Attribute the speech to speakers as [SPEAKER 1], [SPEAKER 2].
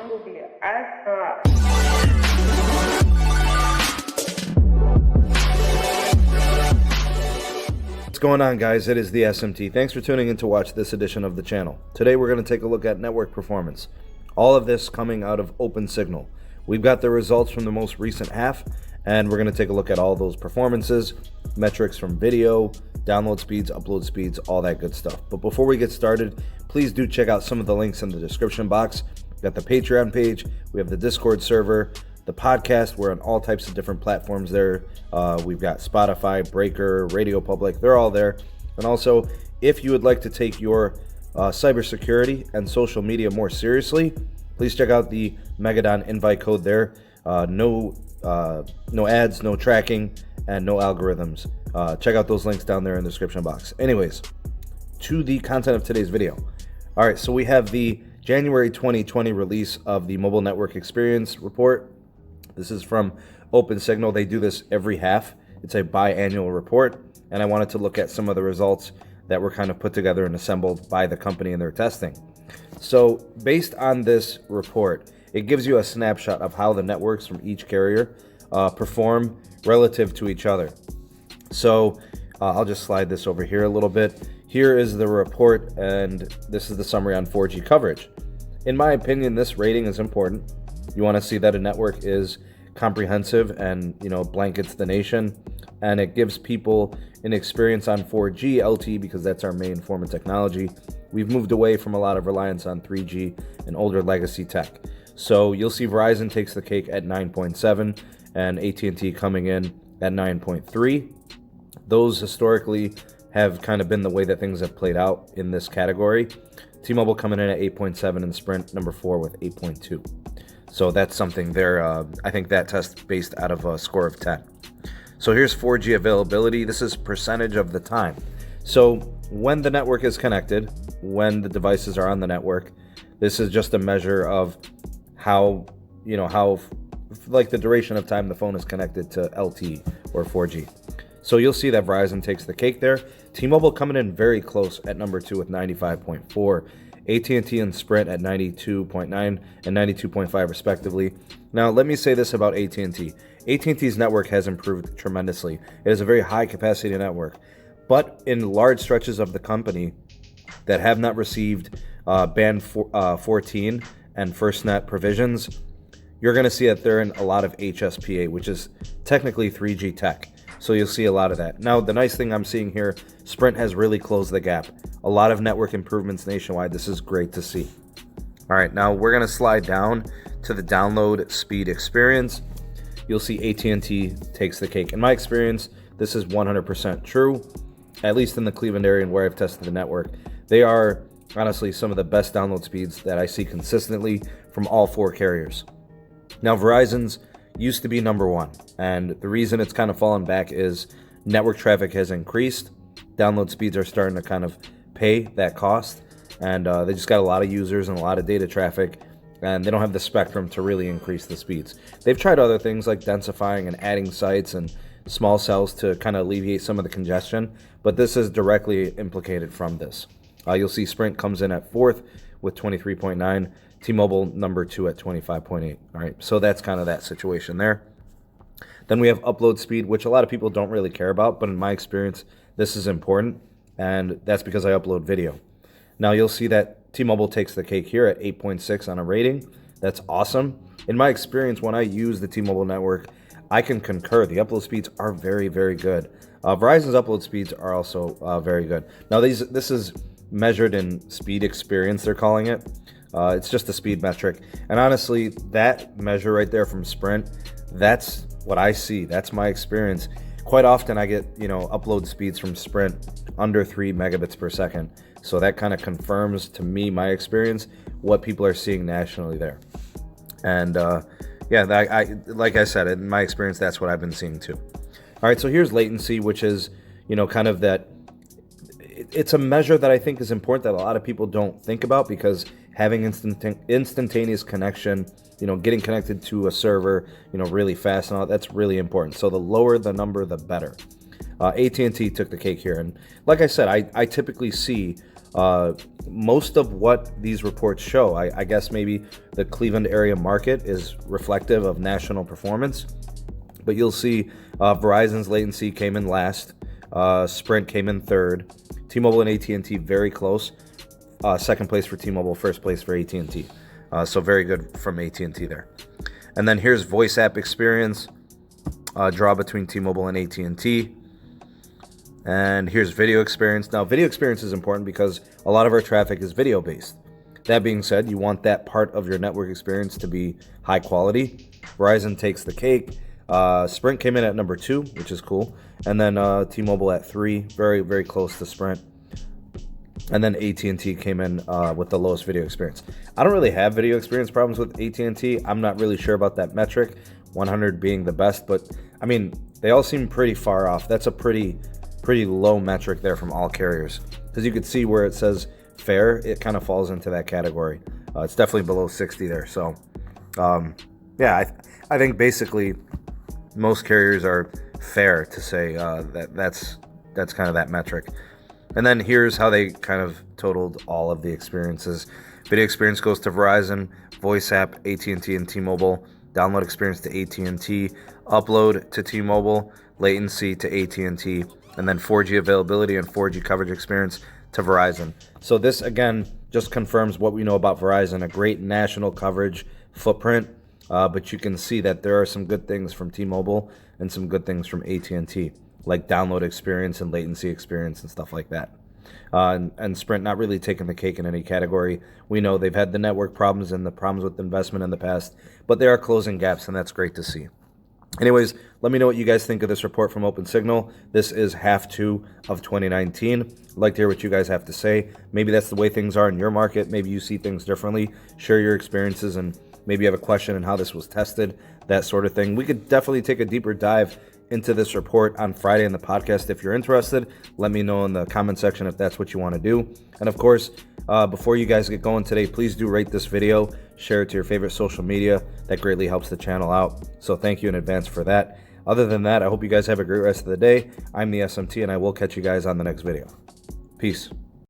[SPEAKER 1] What's going on, guys? It is the SMT. Thanks for tuning in to watch this edition of the channel. Today we're going to take a look at network performance. All of this coming out of OpenSignal. We've got the results from the most recent half, and we're going to take a look at all those performances, metrics from video, download speeds, upload speeds, all that good stuff. But before we get started, please do check out some of the links in the description box. We've got the Patreon page, we have the Discord server, the podcast. We're on all types of different platforms there. We've got Spotify, Breaker, Radio Public, they're all there. And also, if you would like to take your cybersecurity and social media more seriously, please check out the Megadon invite code there. No ads, no tracking, and no algorithms. Check out those links down there in the description box. Anyways, to the content of today's video. All right, so we have the January 2020 release of the Mobile Network Experience Report. This is from OpenSignal. They do this every half. It's a biannual report, and I wanted to look at some of the results that were kind of put together and assembled by the company in their testing. So based on this report, it gives you a snapshot of how the networks from each carrier perform relative to each other. So I'll just slide this over here a little bit. Here is the report, and this is the summary on 4G coverage. In my opinion, this rating is important. You want to see that a network is comprehensive and, blankets the nation, and it gives people an experience on 4G LTE because that's our main form of technology. We've moved away from a lot of reliance on 3G and older legacy tech. So you'll see Verizon takes the cake at 9.7 and AT&T coming in at 9.3. Those historically have kind of been the way that things have played out in this category. T-Mobile coming in at 8.7 and Sprint number 4 with 8.2. So that's something there. I think that test based out of a score of 10. So here's 4G availability. This is percentage of the time. So when the network is connected, when the devices are on the network, this is just a measure of how the duration of time the phone is connected to LTE or 4G. So you'll see that Verizon takes the cake there. T-Mobile coming in very close at number 2 with 95.4. AT&T and Sprint at 92.9 and 92.5 respectively. Now, let me say this about AT&T. AT&T's network has improved tremendously. It is a very high capacity network, but in large stretches of the company that have not received Band 14 and FirstNet provisions, you're going to see that they're in a lot of HSPA, which is technically 3G tech. So you'll see a lot of that. Now, the nice thing I'm seeing here, Sprint has really closed the gap. A lot of network improvements nationwide. This is great to see. All right, now we're going to slide down to the download speed experience. You'll see AT&T takes the cake. In my experience, this is 100% true, at least in the Cleveland area and where I've tested the network. They are honestly some of the best download speeds that I see consistently from all 4 carriers. Now, Verizon's used to be number 1, and the reason it's kind of fallen back is network traffic has increased. Download speeds are starting to kind of pay that cost, and they just got a lot of users and a lot of data traffic, and they don't have the spectrum to really increase the speeds. They've tried other things like densifying and adding sites and small cells to kind of alleviate some of the congestion, but this is directly implicated from this. You'll see Sprint comes in at 4th with 23.9, T-Mobile number 2 at 25.8. All right, so that's kind of that situation there. Then we have upload speed, which a lot of people don't really care about, but in my experience, this is important, and that's because I upload video. Now you'll see that T-Mobile takes the cake here at 8.6 on a rating. That's awesome. In my experience, when I use the T-Mobile network, I can concur. The upload speeds are very, very good. Verizon's upload speeds are also very good. Now this is measured in speed experience, they're calling it. It's just a speed metric. And honestly, that measure right there from Sprint, that's what I see. That's my experience. Quite often I get, upload speeds from Sprint under 3 megabits per second. So that kind of confirms to me, my experience, what people are seeing nationally there. And like I said, in my experience, that's what I've been seeing too. All right, so here's latency, which is, kind of that. It's a measure that I think is important that a lot of people don't think about, because having instantaneous connection, getting connected to a server, really fast and all, that's really important. So the lower the number, the better. AT&T took the cake here. And like I said, I typically see Most of what these reports show, I guess maybe the Cleveland area market is reflective of national performance, but you'll see Verizon's latency came in last, Sprint came in third, T-Mobile and AT&T very close, second place for T-Mobile, first place for AT&T. So very good from AT&T there. And then here's voice app experience, draw between T-Mobile and AT&T. And here's video experience. Now, video experience is important because a lot of our traffic is video based. That being said, you want that part of your network experience to be high quality. Verizon takes the cake. Sprint came in at number 2, which is cool. And then T-Mobile at 3, very, very close to Sprint. And then AT&T came in with the lowest video experience. I don't really have video experience problems with AT&T. I'm not really sure about that metric, 100 being the best. But, I mean, they all seem pretty far off. That's a pretty low metric there from all carriers. Because you could see where it says fair, it kind of falls into that category. It's definitely below 60 there. So, yeah, I think basically most carriers are fair to say that's kind of that metric. And then here's how they kind of totaled all of the experiences. Video experience goes to Verizon, voice app, AT&T and T-Mobile, download experience to AT&T, upload to T-Mobile, latency to AT&T, and then 4G availability and 4G coverage experience to Verizon. So this, again, just confirms what we know about Verizon, a great national coverage footprint, but you can see that there are some good things from T-Mobile and some good things from AT&T, like download experience and latency experience and stuff like that. And Sprint not really taking the cake in any category. We know they've had the network problems and the problems with investment in the past, but they are closing gaps, and that's great to see. Anyways, let me know what you guys think of this report from OpenSignal. This is half 2 of 2019. I'd like to hear what you guys have to say. Maybe that's the way things are in your market. Maybe you see things differently. Share your experiences, and maybe you have a question on how this was tested, that sort of thing. We could definitely take a deeper dive into this report on Friday in the podcast. If you're interested, let me know in the comment section if that's what you want to do. And of course, before you guys get going today, please do rate this video, share it to your favorite social media. That greatly helps the channel out. So thank you in advance for that. Other than that, I hope you guys have a great rest of the day. I'm the SMT, and I will catch you guys on the next video. Peace.